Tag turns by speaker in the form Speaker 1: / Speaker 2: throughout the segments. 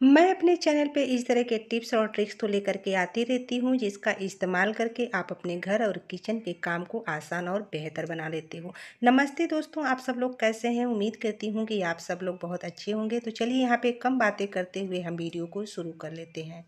Speaker 1: मैं अपने चैनल पे इस तरह के टिप्स और ट्रिक्स तो लेकर के आती रहती हूँ जिसका इस्तेमाल करके आप अपने घर और किचन के काम को आसान और बेहतर बना लेते हो। नमस्ते दोस्तों, आप सब लोग कैसे हैं? उम्मीद करती हूँ कि आप सब लोग बहुत अच्छे होंगे। तो चलिए यहाँ पे कम बातें करते हुए हम वीडियो को शुरू कर लेते हैं।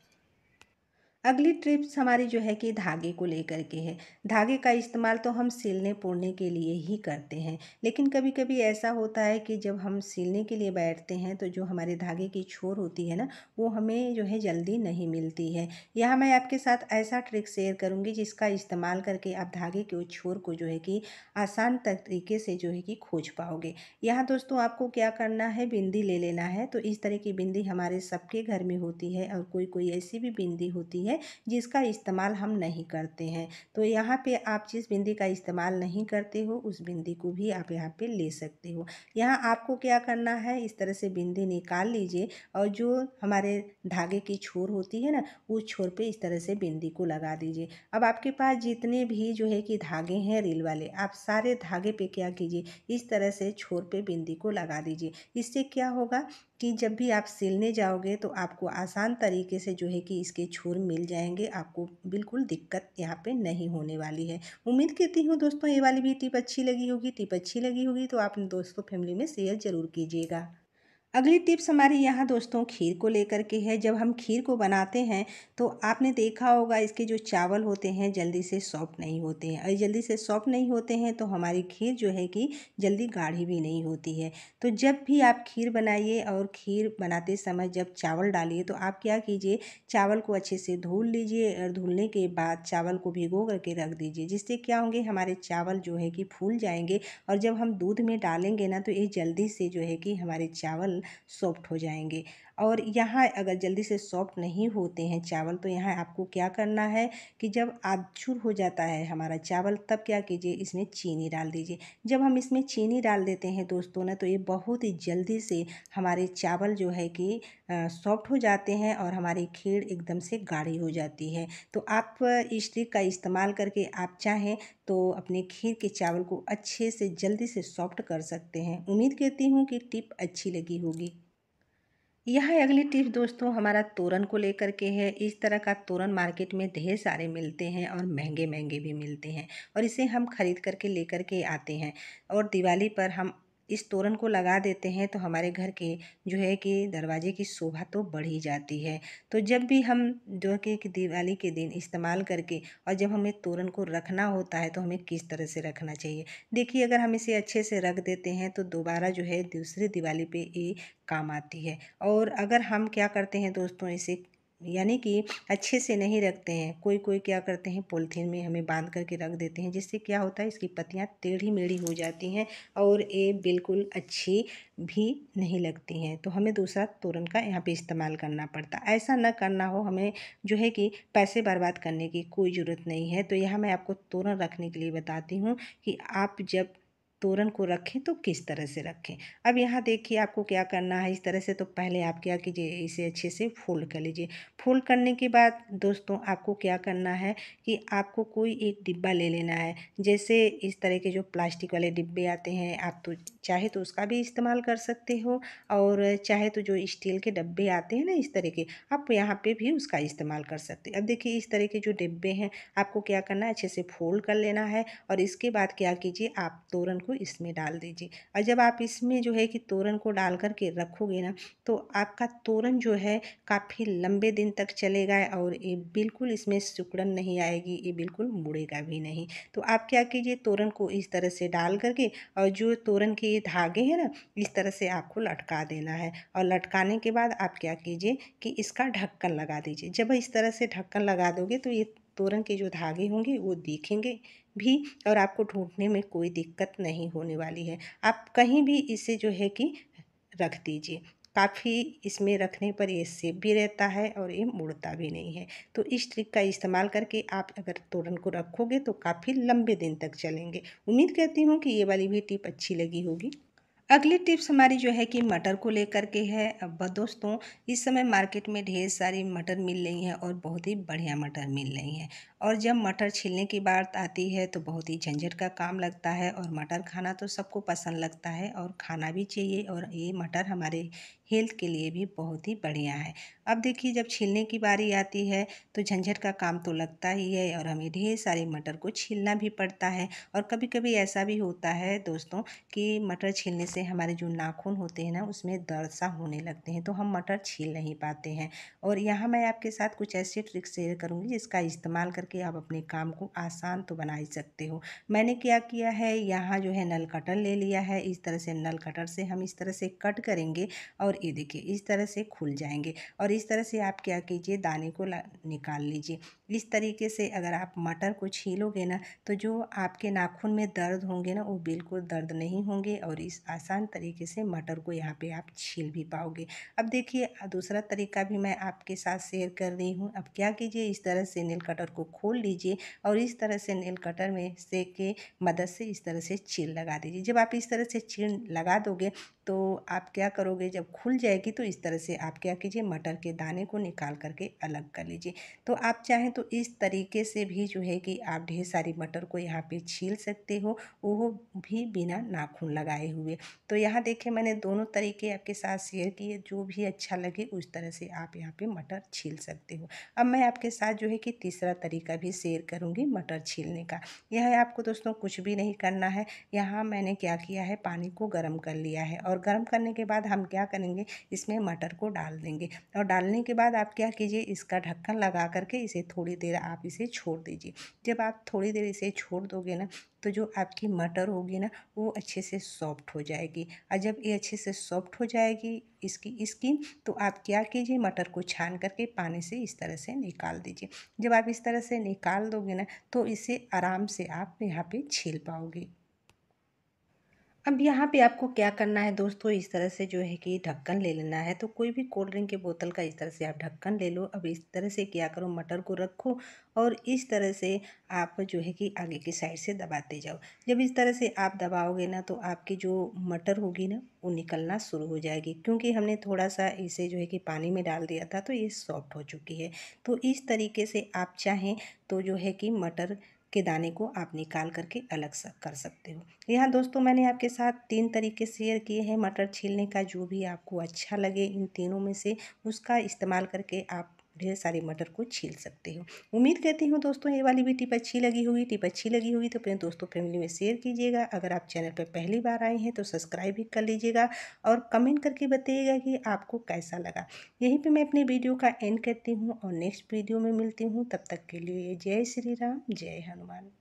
Speaker 1: अगली टिप्स हमारी जो है कि धागे को लेकर के है। धागे का इस्तेमाल तो हम सिलने पुड़ने के लिए ही करते हैं, लेकिन कभी कभी ऐसा होता है कि जब हम सिलने के लिए बैठते हैं तो जो हमारे धागे की छोर होती है ना, वो हमें जो है जल्दी नहीं मिलती है। यहाँ मैं आपके साथ ऐसा ट्रिक शेयर करूँगी जिसका इस्तेमाल करके आप धागे के छोर को जो है कि आसान तरीके से जो है कि खोज पाओगे। यहाँ दोस्तों आपको क्या करना है, बिंदी ले लेना है। तो इस तरह की बिंदी हमारे सबके घर में होती है और कोई कोई ऐसी भी बिंदी होती है जिसका इस्तेमाल हम नहीं करते हैं। तो यहाँ पे आप जिस बिंदी का इस्तेमाल नहीं करते हो उस बिंदी को भी आप यहाँ पे ले सकते हो। यहाँ आपको क्या करना है, इस तरह से बिंदी निकाल लीजिए और जो हमारे धागे की छोर होती है ना, उस छोर पे इस तरह से बिंदी को लगा दीजिए। अब आपके पास जितने भी जो है कि धागे हैं रील वाले, आप सारे धागे पे क्या कीजिए, इस तरह से छोर पे बिंदी को लगा दीजिए। इससे क्या होगा कि जब भी आप सिलने जाओगे तो आपको आसान तरीके से जो है कि इसके छोर मिल जाएंगे। आपको बिल्कुल दिक्कत यहाँ पे नहीं होने वाली है। उम्मीद करती हूँ दोस्तों ये वाली भी टिप अच्छी लगी होगी। टिप अच्छी लगी होगी तो आप दोस्तों फैमिली में शेयर ज़रूर कीजिएगा। अगली टिप्स हमारी यहाँ दोस्तों खीर को लेकर के है। जब हम खीर को बनाते हैं तो आपने देखा होगा इसके जो चावल होते हैं जल्दी से सॉफ्ट नहीं होते हैं, और जल्दी से सॉफ्ट नहीं होते हैं तो हमारी खीर जो है कि जल्दी गाढ़ी भी नहीं होती है। तो जब भी आप खीर बनाइए और खीर बनाते समय जब चावल डालिए तो आप क्या कीजिए, चावल को अच्छे से धुल लीजिए और धुलने के बाद चावल को भिगो करके रख दीजिए। जिससे क्या होंगे, हमारे चावल जो है कि फूल जाएंगे और जब हम दूध में डालेंगे ना तो ये जल्दी से जो है कि हमारे चावल सॉफ्ट हो जाएंगे। और यहाँ अगर जल्दी से सॉफ्ट नहीं होते हैं चावल तो यहाँ आपको क्या करना है कि जब आमचूर हो जाता है हमारा चावल तब क्या कीजिए, इसमें चीनी डाल दीजिए। जब हम इसमें चीनी डाल देते हैं दोस्तों ना तो ये बहुत ही जल्दी से हमारे चावल जो है कि सॉफ्ट हो जाते हैं और हमारी खीर एकदम से गाढ़ी हो जाती है। तो आप इस ट्रिक का इस्तेमाल करके आप चाहें तो अपने खीर के चावल को अच्छे से जल्दी से सॉफ्ट कर सकते हैं। उम्मीद करती हूँ कि टिप अच्छी लगी होगी। यह अगली टिप्स दोस्तों हमारा तोरन को लेकर के है। इस तरह का तोरन मार्केट में ढेर सारे मिलते हैं और महंगे महंगे भी मिलते हैं, और इसे हम खरीद करके लेकर के आते हैं और दिवाली पर हम इस तोरन को लगा देते हैं तो हमारे घर के जो है कि दरवाजे की शोभा तो बढ़ ही जाती है। तो जब भी हम जो है कि दिवाली के दिन इस्तेमाल करके और जब हमें तोरन को रखना होता है तो हमें किस तरह से रखना चाहिए, देखिए अगर हम इसे अच्छे से रख देते हैं तो दोबारा जो है दूसरी दिवाली पे ये काम आती है। और अगर हम क्या करते हैं दोस्तों, इसे यानी कि अच्छे से नहीं रखते हैं, कोई कोई क्या करते हैं पॉलीथीन में हमें बांध करके रख देते हैं, जिससे क्या होता है इसकी पत्तियां टेढ़ी मेढ़ी हो जाती हैं और ये बिल्कुल अच्छी भी नहीं लगती हैं। तो हमें दूसरा तोरन का यहाँ पे इस्तेमाल करना पड़ता है। ऐसा न करना हो, हमें जो है कि पैसे बर्बाद करने की कोई ज़रूरत नहीं है। तो यहाँ मैं आपको तोरन रखने के लिए बताती हूँ कि आप जब तोरन को रखें तो किस तरह से रखें। अब यहाँ देखिए आपको क्या करना है, इस तरह से तो पहले आप क्या कीजिए, इसे अच्छे से फोल्ड कर लीजिए। फोल्ड करने के बाद दोस्तों आपको क्या करना है कि आपको कोई एक डिब्बा ले लेना है। जैसे इस तरह के जो प्लास्टिक वाले डिब्बे आते हैं, आप तो चाहे तो उसका भी इस्तेमाल कर सकते हो, और चाहे तो जो स्टील के डब्बे आते हैं ना इस तरह के, आप यहाँ पे भी उसका इस्तेमाल कर सकते हैं। अब देखिए इस तरह के जो डिब्बे हैं आपको क्या करना है, अच्छे से फोल्ड कर लेना है और इसके बाद क्या कीजिए, आप तोरन को इसमें डाल दीजिए। और जब आप इसमें जो है कि तोरन को डाल करके रखोगे ना तो आपका तोरन जो है काफ़ी लंबे दिन तक चलेगा और ये बिल्कुल इसमें सिकुड़न नहीं आएगी, ये बिल्कुल मुड़ेगा भी नहीं। तो आप क्या कीजिए, तोरन को इस तरह से डाल करके और जो तोरन के ये धागे हैं ना, इस तरह से आपको लटका देना है। और लटकाने के बाद आप क्या कीजिए कि इसका ढक्कन लगा दीजिए। जब इस तरह से ढक्कन लगा दोगे तो ये तोरन के जो धागे होंगे वो दिखेंगे भी और आपको ढूंढने में कोई दिक्कत नहीं होने वाली है। आप कहीं भी इसे जो है कि रख दीजिए, काफ़ी इसमें रखने पर ये सेफ भी रहता है और ये मुड़ता भी नहीं है। तो इस ट्रिक का इस्तेमाल करके आप अगर तोरन को रखोगे तो काफ़ी लंबे दिन तक चलेंगे। उम्मीद करती हूँ कि ये वाली भी टिप अच्छी लगी होगी। अगली टिप्स हमारी जो है कि मटर को लेकर के है। अब दोस्तों इस समय मार्केट में ढेर सारी मटर मिल रही हैं और बहुत ही बढ़िया मटर मिल रही हैं, और जब मटर छीलने की बात आती है तो बहुत ही झंझट का काम लगता है, और मटर खाना तो सबको पसंद लगता है और खाना भी चाहिए, और ये मटर हमारे हेल्थ के लिए भी बहुत ही बढ़िया है। अब देखिए जब छीलने की बारी आती है तो झंझट का काम तो लगता ही है और हमें ढेर सारे मटर को छीलना भी पड़ता है। और कभी कभी ऐसा भी होता है दोस्तों कि मटर छीलने से हमारे जो नाखून होते हैं ना उसमें दर्द सा होने लगते हैं, तो हम मटर छील नहीं पाते हैं। और यहाँ मैं आपके साथ कुछ ऐसे ट्रिक्स शेयर करूँगी जिसका इस्तेमाल करके आप अपने काम को आसान तो बना ही सकते हो। मैंने क्या किया है, यहाँ जो है नल कटर ले लिया है। इस तरह से नल कटर से हम इस तरह से कट करेंगे और ये देखिए इस तरह से खुल जाएंगे। और इस तरह से आप क्या कीजिए, दाने को निकाल लीजिए। इस तरीके से अगर आप मटर को छीलोगे ना तो जो आपके नाखून में दर्द होंगे ना वो बिल्कुल दर्द नहीं होंगे और इस आसान तरीके से मटर को यहाँ पे आप छील भी पाओगे। अब देखिए दूसरा तरीका भी मैं आपके साथ शेयर कर रही हूँ। अब क्या कीजिए, इस तरह से नेल कटर को खोल लीजिए और इस तरह से नेल कटर में से के मदद से इस तरह से छील लगा दीजिए। जब आप इस तरह से छील लगा दोगे तो आप क्या करोगे, जब खुल जाएगी तो इस तरह से आप क्या कीजिए, मटर के दाने को निकाल करके अलग कर लीजिए। तो आप चाहें तो इस तरीके से भी जो है कि आप ढेर सारी मटर को यहाँ पे छील सकते हो, वो भी बिना नाखून लगाए हुए। तो यहाँ देखिए मैंने दोनों तरीके आपके साथ शेयर किए, जो भी अच्छा लगे उस तरह से आप यहाँ पे मटर छील सकते हो। अब मैं आपके साथ जो है कि तीसरा तरीका भी शेयर करूँगी मटर छीलने का। यह आपको दोस्तों कुछ भी नहीं करना है। यहाँ मैंने क्या किया है, पानी को गर्म कर लिया है और गर्म करने के बाद हम क्या करेंगे, इसमें मटर को डाल देंगे। और डालने के बाद आप क्या कीजिए, इसका ढक्कन लगा करके इसे थोड़ी देर आप इसे छोड़ दीजिए। जब आप थोड़ी देर इसे छोड़ दोगे ना तो जो आपकी मटर होगी ना वो अच्छे से सॉफ्ट हो जाएगी। और जब ये अच्छे से सॉफ्ट हो जाएगी इसकी स्किन, तो आप क्या कीजिए, मटर को छान करके पानी से इस तरह से निकाल दीजिए। जब आप इस तरह से निकाल दोगे ना तो इसे आराम से आप यहाँ पे छील पाओगे। अब यहाँ पे आपको क्या करना है दोस्तों, इस तरह से जो है कि ढक्कन ले लेना है। तो कोई भी कोल्ड ड्रिंक की बोतल का इस तरह से आप ढक्कन ले लो। अब इस तरह से क्या करो, मटर को रखो और इस तरह से आप जो है कि आगे की साइड से दबाते जाओ। जब इस तरह से आप दबाओगे ना तो आपकी जो मटर होगी ना वो निकलना शुरू हो जाएगी, क्योंकि हमने थोड़ा सा इसे जो है कि पानी में डाल दिया था तो ये सॉफ्ट हो चुकी है। तो इस तरीके से आप चाहें तो जो है कि मटर के दाने को आप निकाल करके अलग सा कर सकते हो। यहाँ दोस्तों मैंने आपके साथ 3 तरीके शेयर किए हैं मटर छीलने का। जो भी आपको अच्छा लगे इन तीनों में से उसका इस्तेमाल करके आप ढेर सारी मटर को छील सकते हो। उम्मीद करती हूँ दोस्तों ये वाली भी टिप अच्छी लगी होगी। टिप अच्छी लगी होगी तो अपने दोस्तों फैमिली में शेयर कीजिएगा। अगर आप चैनल पर पहली बार आए हैं तो सब्सक्राइब भी कर लीजिएगा और कमेंट करके बताइएगा कि आपको कैसा लगा। यहीं पे मैं अपने वीडियो का एंड करती हूँ और नेक्स्ट वीडियो में मिलती हूँ। तब तक के लिए जय श्री राम, जय हनुमान।